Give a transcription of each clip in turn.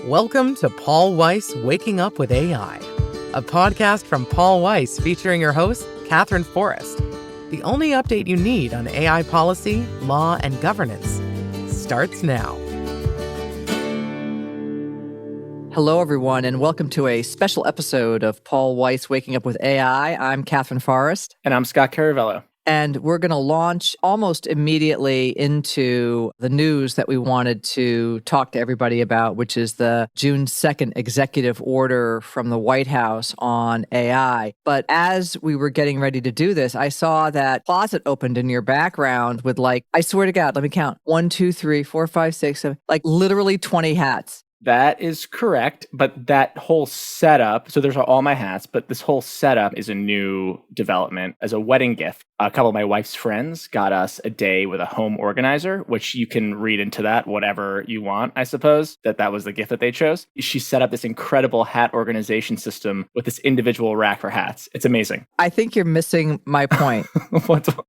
Welcome to Paul Weiss Waking Up with AI, a podcast from Paul Weiss featuring your host, Katherine Forrest. The only update you need on AI policy, law, and governance starts now. Hello, everyone, and welcome to a special episode of Paul Weiss Waking Up with AI. I'm Katherine Forrest. And I'm Scott Caravello. And we're going to launch almost immediately into the news that we wanted to talk to everybody about, which is the June 2nd executive order from the White House on AI. But as we were getting ready to do this, I saw that closet opened in your background with I swear to God, let me count. 1, 2, 3, 4, 5, 6, 7, literally 20 hats. That is correct, but that whole setup, so there's all my hats, but this whole setup is a new development as a wedding gift. A couple of my wife's friends got us a day with a home organizer, which you can read into that whatever you want, I suppose, that was the gift that they chose. She set up this incredible hat organization system with this individual rack for hats. It's amazing. I think you're missing my point.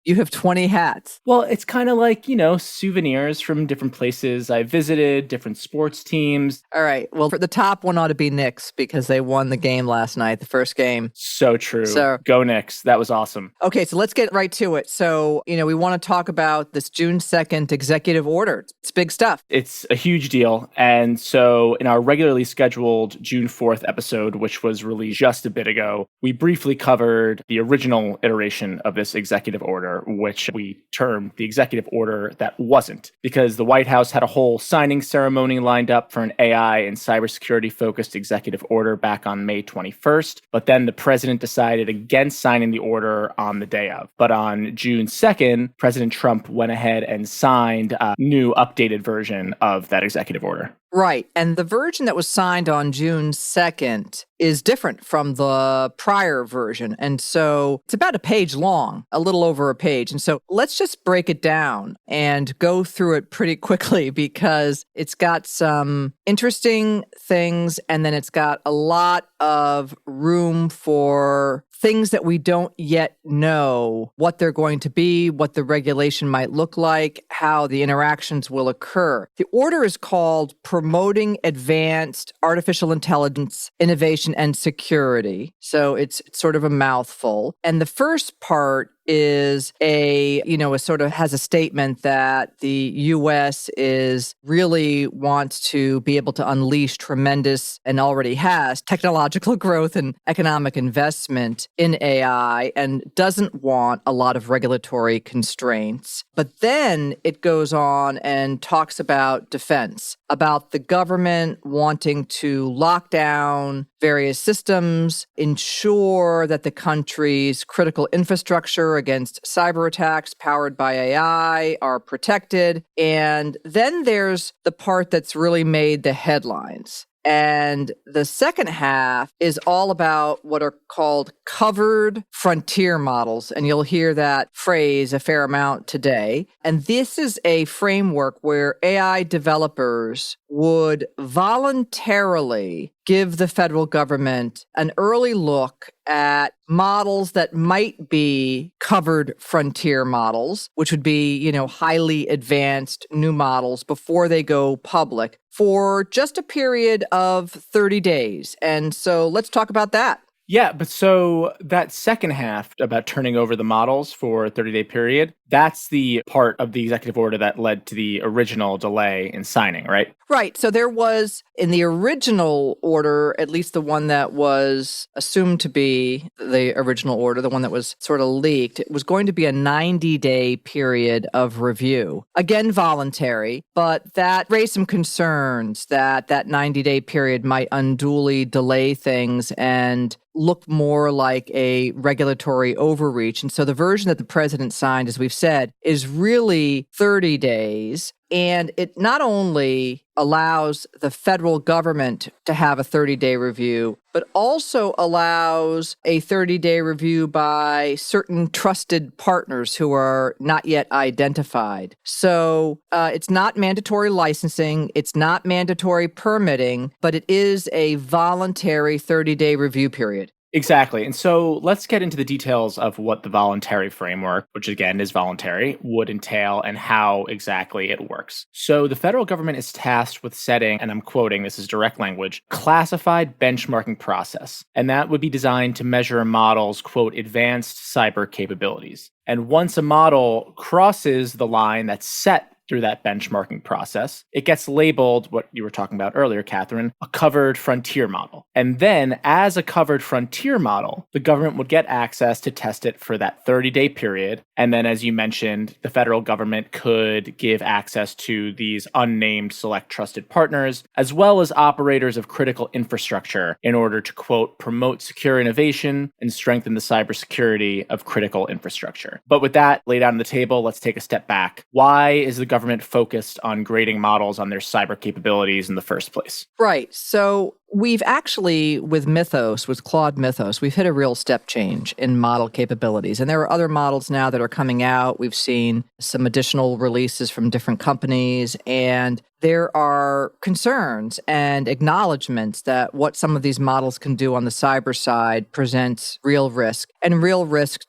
You have 20 hats. Well, it's kind of like, souvenirs from different places I visited, different sports teams. All right. Well, the top one ought to be Knicks because they won the game last night, the first game. So true. Go Knicks. That was awesome. Okay, so let's get right to it. So, we want to talk about this June 2nd executive order. It's big stuff. It's a huge deal. And so in our regularly scheduled June 4th episode, which was released just a bit ago, we briefly covered the original iteration of this executive order, which we termed the executive order that wasn't, because the White House had a whole signing ceremony lined up for an AI and cybersecurity focused executive order back on May 21st. But then the president decided against signing the order on the day of. But on June 2nd, President Trump went ahead and signed a new updated version of that executive order. Right. And the version that was signed on June 2nd is different from the prior version. And so it's about a page long, a little over a page. And so let's just break it down and go through it pretty quickly because it's got some interesting things and then it's got a lot of room for things that we don't yet know what they're going to be, what the regulation might look like, how the interactions will occur. The order is called Promoting Advanced Artificial Intelligence, Innovation, and Security. So it's sort of a mouthful. And the first part is sort of has a statement that the U.S. really wants to be able to unleash tremendous and already has technological growth and economic investment in AI and doesn't want a lot of regulatory constraints. But then it goes on and talks about defense, about the government wanting to lock down various systems, ensure that the country's critical infrastructure against cyber attacks powered by AI are protected. And then there's the part that's really made the headlines. And the second half is all about what are called covered frontier models. And you'll hear that phrase a fair amount today. And this is a framework where AI developers would voluntarily give the federal government an early look at models that might be covered frontier models, which would be, highly advanced new models before they go public for just a period of 30 days. And so let's talk about that. Yeah, but so that second half about turning over the models for a 30-day period, that's the part of the executive order that led to the original delay in signing, right? Right. So there was, in the original order, at least the one that was assumed to be the original order, the one that was sort of leaked, it was going to be a 90-day period of review. Again, voluntary, but that raised some concerns that 90-day period might unduly delay things and look more like a regulatory overreach. And so the version that the president signed, as we've said, is really 30 days. And it not only allows the federal government to have a 30-day review, but also allows a 30-day review by certain trusted partners who are not yet identified. So it's not mandatory licensing, it's not mandatory permitting, but it is a voluntary 30-day review period. Exactly. And so let's get into the details of what the voluntary framework, which again is voluntary, would entail and how exactly it works. So the federal government is tasked with setting, and I'm quoting, this is direct language, classified benchmarking process. And that would be designed to measure a model's, quote, advanced cyber capabilities. And once a model crosses the line that's set through that benchmarking process, it gets labeled, what you were talking about earlier, Catherine, a covered frontier model. And then as a covered frontier model, the government would get access to test it for that 30-day period. And then, as you mentioned, the federal government could give access to these unnamed select trusted partners, as well as operators of critical infrastructure in order to, quote, promote secure innovation and strengthen the cybersecurity of critical infrastructure. But with that laid out on the table, let's take a step back. Why is the government focused on grading models on their cyber capabilities in the first place? Right. So we've actually, with Claude Mythos, we've hit a real step change in model capabilities. And there are other models now that are coming out. We've seen some additional releases from different companies, and there are concerns and acknowledgments that what some of these models can do on the cyber side presents real risk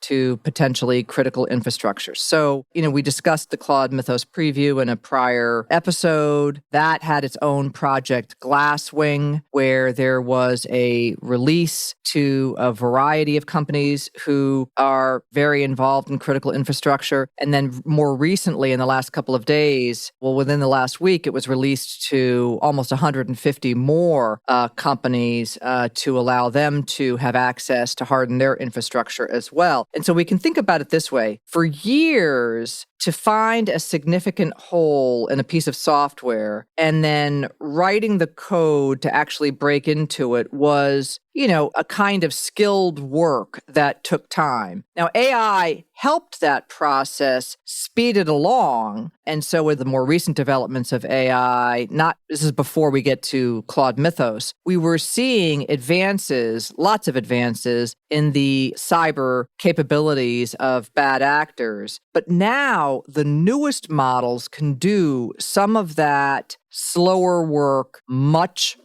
to potentially critical infrastructure. So, we discussed the Claude Mythos preview in a prior episode. That had its own project Glasswing, where there was a release to a variety of companies who are very involved in critical infrastructure. And then more recently, in the last couple of days, within the last week, it was released to almost 150 more companies to allow them to have access to harden their infrastructure as well. And so we can think about it this way. For years, to find a significant hole in a piece of software and then writing the code to actually break into it was, a kind of skilled work that took time. Now, AI helped that process speed it along. And so with the more recent developments of AI, this is before we get to Claude Mythos, we were seeing advances, lots of advances in the cyber capabilities of bad actors. But now the newest models can do some of that slower work much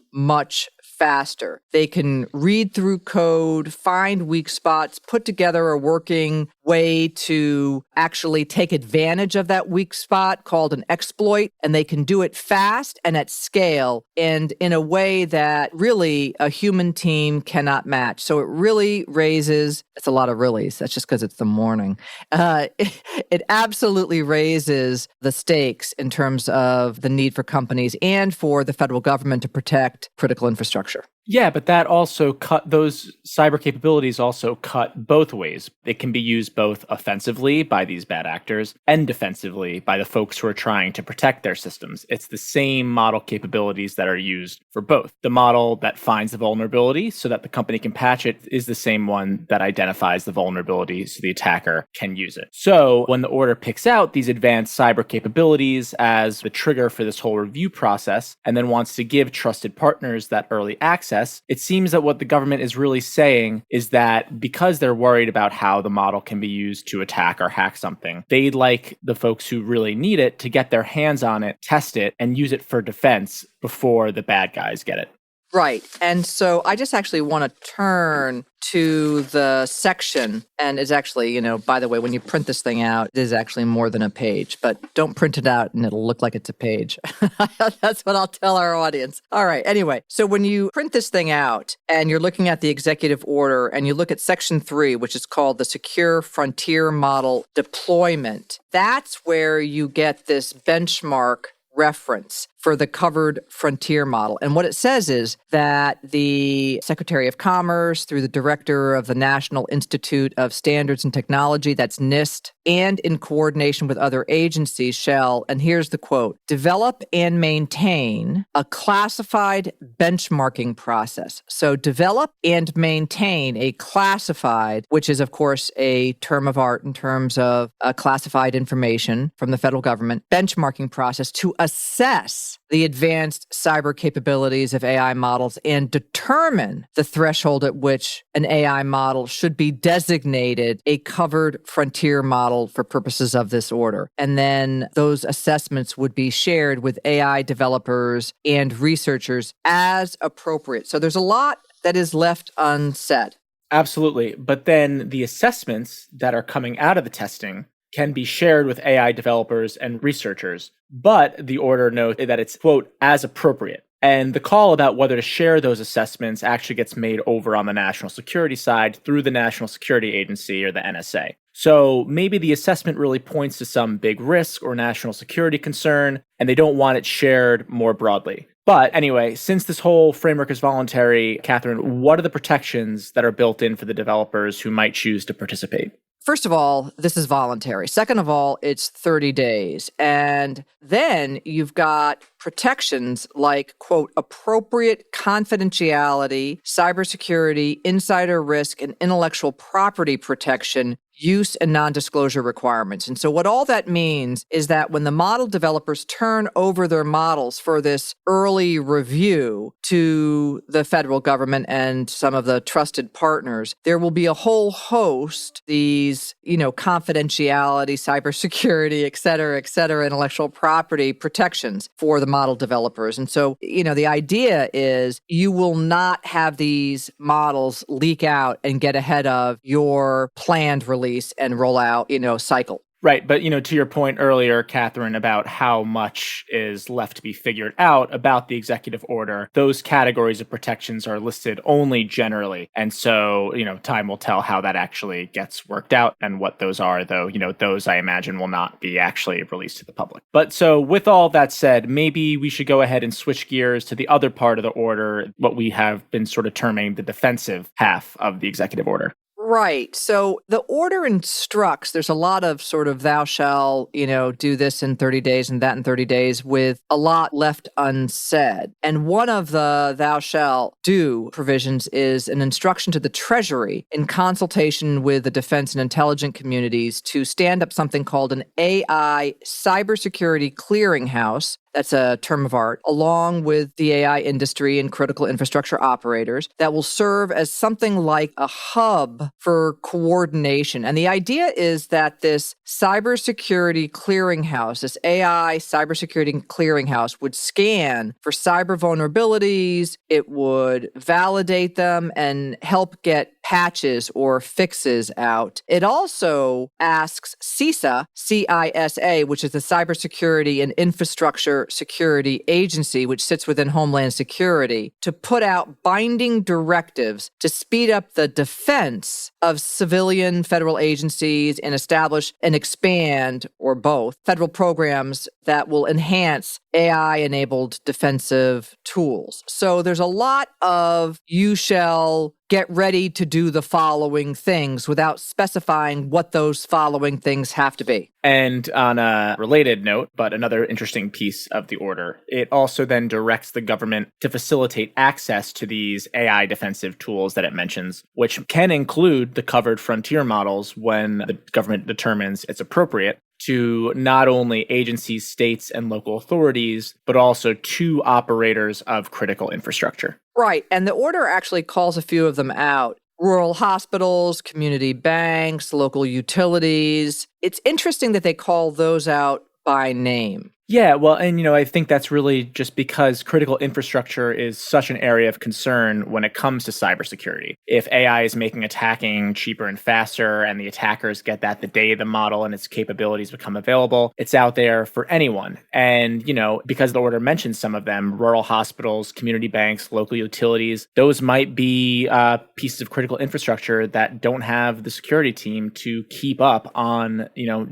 faster. They can read through code, find weak spots, put together a working way to actually take advantage of that weak spot called an exploit, and they can do it fast and at scale and in a way that really a human team cannot match. So it really raises, it's a lot of reallys, that's just because it's the morning. It absolutely raises the stakes in terms of the need for companies and for the federal government to protect critical infrastructure. Yeah, but that also those cyber capabilities also cut both ways. It can be used both offensively by these bad actors and defensively by the folks who are trying to protect their systems. It's the same model capabilities that are used for both. The model that finds the vulnerability so that the company can patch it is the same one that identifies the vulnerability so the attacker can use it. So when the order picks out these advanced cyber capabilities as the trigger for this whole review process and then wants to give trusted partners that early access, it seems that what the government is really saying is that because they're worried about how the model can be used to attack or hack something, they'd like the folks who really need it to get their hands on it, test it, and use it for defense before the bad guys get it. Right. And so I just actually want to turn to the section, and it's actually, by the way, when you print this thing out, it is actually more than a page, but don't print it out and it'll look like it's a page. That's what I'll tell our audience. All right. Anyway, so when you print this thing out and you're looking at the executive order and you look at section 3, which is called the Secure Frontier Model Deployment, that's where you get this benchmark reference for the covered frontier model. And what it says is that the Secretary of Commerce, through the Director of the National Institute of Standards and Technology, that's NIST, and in coordination with other agencies shall, and here's the quote, develop and maintain a classified benchmarking process. So develop and maintain a classified, which is of course a term of art in terms of classified information from the federal government, benchmarking process to assess the advanced cyber capabilities of AI models and determine the threshold at which an AI model should be designated a covered frontier model for purposes of this order. And then those assessments would be shared with AI developers and researchers as appropriate. So there's a lot that is left unsaid. Absolutely. But then the assessments that are coming out of the testing can be shared with AI developers and researchers. But the order notes that it's, quote, as appropriate. And the call about whether to share those assessments actually gets made over on the national security side through the National Security Agency or the NSA. So maybe the assessment really points to some big risk or national security concern, and they don't want it shared more broadly. But anyway, since this whole framework is voluntary, Katherine, what are the protections that are built in for the developers who might choose to participate? First of all, this is voluntary. Second of all, it's 30 days. And then you've got protections like, quote, appropriate confidentiality, cybersecurity, insider risk, and intellectual property protection, use and non-disclosure requirements. And so what all that means is that when the model developers turn over their models for this early review to the federal government and some of the trusted partners, there will be a whole host, these, confidentiality, cybersecurity, et cetera, intellectual property protections for the model developers. And so, the idea is you will not have these models leak out and get ahead of your planned release and rollout, cycle. Right. But, to your point earlier, Katherine, about how much is left to be figured out about the executive order, those categories of protections are listed only generally. And so, time will tell how that actually gets worked out and what those are, though, those I imagine will not be actually released to the public. But so with all that said, maybe we should go ahead and switch gears to the other part of the order, what we have been sort of terming the defensive half of the executive order. Right. So the order instructs, there's a lot of sort of thou shall, do this in 30 days and that in 30 days with a lot left unsaid. And one of the thou shall do provisions is an instruction to the Treasury in consultation with the defense and intelligence communities to stand up something called an AI cybersecurity clearinghouse. That's a term of art, along with the AI industry and critical infrastructure operators that will serve as something like a hub for coordination. And the idea is that this cybersecurity clearinghouse, this AI cybersecurity clearinghouse would scan for cyber vulnerabilities, it would validate them and help get patches or fixes out. It also asks CISA, CISA, which is the Cybersecurity and Infrastructure Security Agency, which sits within Homeland Security, to put out binding directives to speed up the defense of civilian federal agencies and establish and expand, or both, federal programs that will enhance AI-enabled defensive tools. So there's a lot of you shall get ready to do the following things without specifying what those following things have to be. And on a related note, but another interesting piece of the order, it also then directs the government to facilitate access to these AI defensive tools that it mentions, which can include the covered frontier models when the government determines it's appropriate, to not only agencies, states, and local authorities, but also to operators of critical infrastructure. Right. And the order actually calls a few of them out. Rural hospitals, community banks, local utilities. It's interesting that they call those out by name. Yeah, well, and I think that's really just because critical infrastructure is such an area of concern when it comes to cybersecurity. If AI is making attacking cheaper and faster, and the attackers get that the day the model and its capabilities become available, it's out there for anyone. And, because the order mentions some of them, rural hospitals, community banks, local utilities, those might be pieces of critical infrastructure that don't have the security team to keep up on,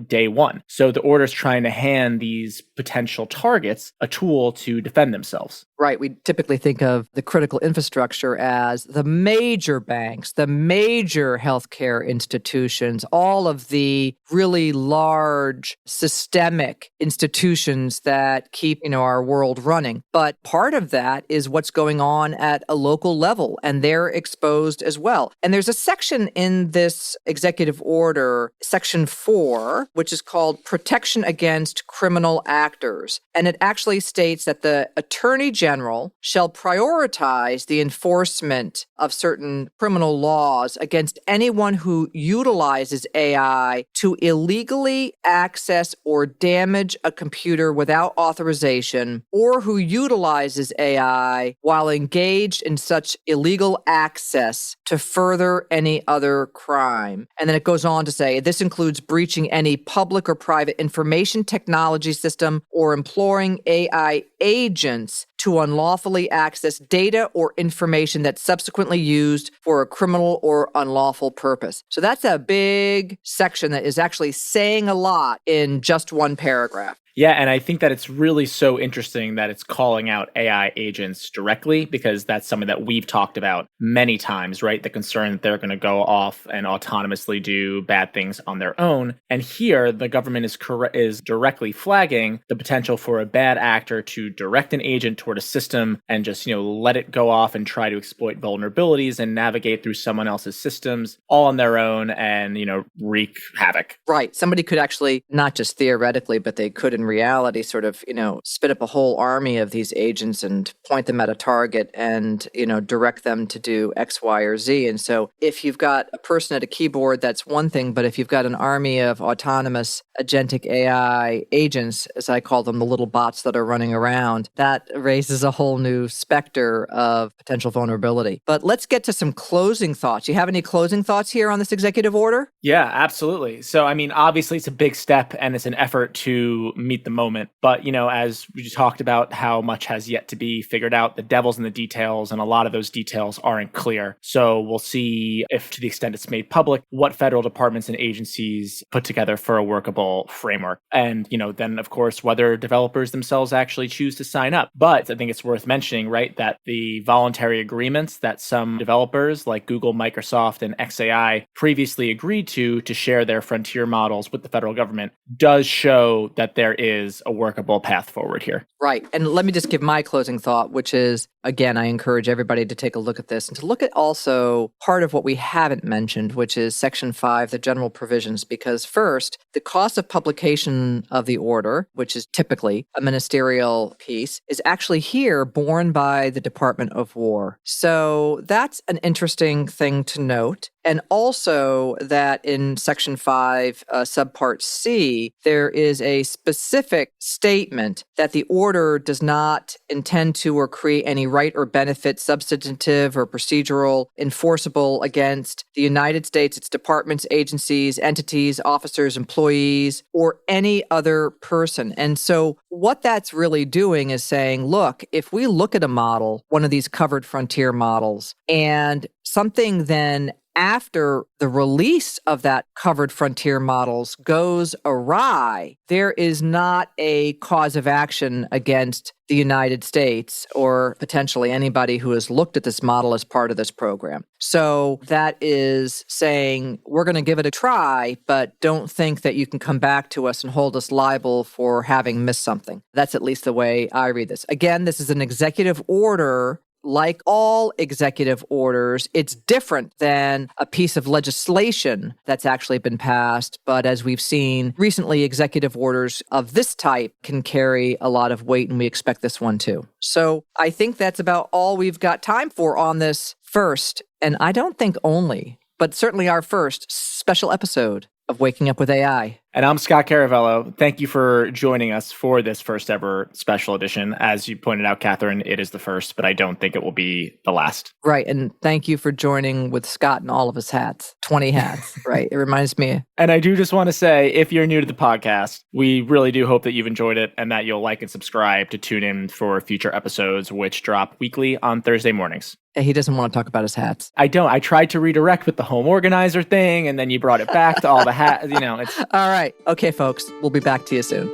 day one. So the order is trying to hand these potential targets a tool to defend themselves. Right. We typically think of the critical infrastructure as the major banks, the major healthcare institutions, all of the really large systemic institutions that keep, our world running. But part of that is what's going on at a local level, and they're exposed as well. And there's a section in this executive order, section 4, which is called Protection Against Criminal Act factors. And it actually states that the Attorney General shall prioritize the enforcement of certain criminal laws against anyone who utilizes AI to illegally access or damage a computer without authorization, or who utilizes AI while engaged in such illegal access to further any other crime. And then it goes on to say, this includes breaching any public or private information technology system or employing AI agents to unlawfully access data or information that's subsequently used for a criminal or unlawful purpose. So that's a big section that is actually saying a lot in just one paragraph. Yeah, and I think that it's really so interesting that it's calling out AI agents directly, because that's something that we've talked about many times, right? The concern that they're going to go off and autonomously do bad things on their own. And here, the government is directly flagging the potential for a bad actor to direct an agent toward a system and just, let it go off and try to exploit vulnerabilities and navigate through someone else's systems all on their own and, wreak havoc. Right. Somebody could actually, not just theoretically, but they could in reality sort of, spit up a whole army of these agents and point them at a target and, direct them to do X, Y, or Z. And so if you've got a person at a keyboard, that's one thing. But if you've got an army of autonomous agentic AI agents, as I call them, the little bots that are running around, that raises a whole new specter of potential vulnerability. But let's get to some closing thoughts. You have any closing thoughts here on this executive order? Yeah, absolutely. So, obviously it's a big step and it's an effort to meet the moment. But, as we talked about how much has yet to be figured out, the devil's in the details, and a lot of those details aren't clear. So we'll see if, to the extent it's made public, what federal departments and agencies put together for a workable framework. And, then of course, whether developers themselves actually choose to sign up. But I think it's worth mentioning, right, that the voluntary agreements that some developers like Google, Microsoft, and XAI previously agreed to share their frontier models with the federal government does show that there is a workable path forward here. Right. And let me just give my closing thought, which is, again, I encourage everybody to take a look at this and to look at also part of what we haven't mentioned, which is Section 5, the general provisions. Because first, the cost of publication of the order, which is typically a ministerial piece, is actually here borne by the Department of War. So that's an interesting thing to note. And also that in Section 5, subpart C, there is a specific statement that the order does not intend to or create any right or benefit, substantive or procedural, enforceable against the United States, its departments, agencies, entities, officers, employees, or any other person. And so what that's really doing is saying, look, if we look at a model, one of these covered frontier models, and something then after the release of that covered frontier models goes awry, there is not a cause of action against the United States or potentially anybody who has looked at this model as part of this program. So that is saying we're going to give it a try, but don't think that you can come back to us and hold us liable for having missed something. That's at least the way I read this. Again, this is an executive order. Like all executive orders, it's different than a piece of legislation that's actually been passed. But as we've seen recently, executive orders of this type can carry a lot of weight, and we expect this one too. So I think that's about all we've got time for on this first, and I don't think only, but certainly our first special episode of Waking Up with AI. And I'm Scott Caravello. Thank you for joining us for this first ever special edition. As you pointed out, Catherine, it is the first, but I don't think it will be the last. Right. And thank you for joining with Scott in all of his hats, 20 hats, right? It reminds me. And I do just want to say, if you're new to the podcast, we really do hope that you've enjoyed it and that you'll like and subscribe to tune in for future episodes, which drop weekly on Thursday mornings. He doesn't want to talk about his hats. I don't. I tried to redirect with the home organizer thing, and then you brought it back to all the hats. It's all right. Okay, folks. We'll be back to you soon.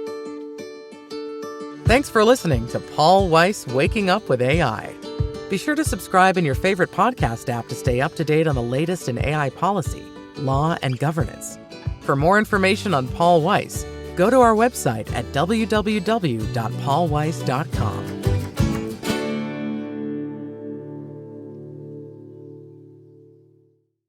Thanks for listening to Paul Weiss Waking Up with AI. Be sure to subscribe in your favorite podcast app to stay up to date on the latest in AI policy, law, and governance. For more information on Paul Weiss, go to our website at www.paulweiss.com.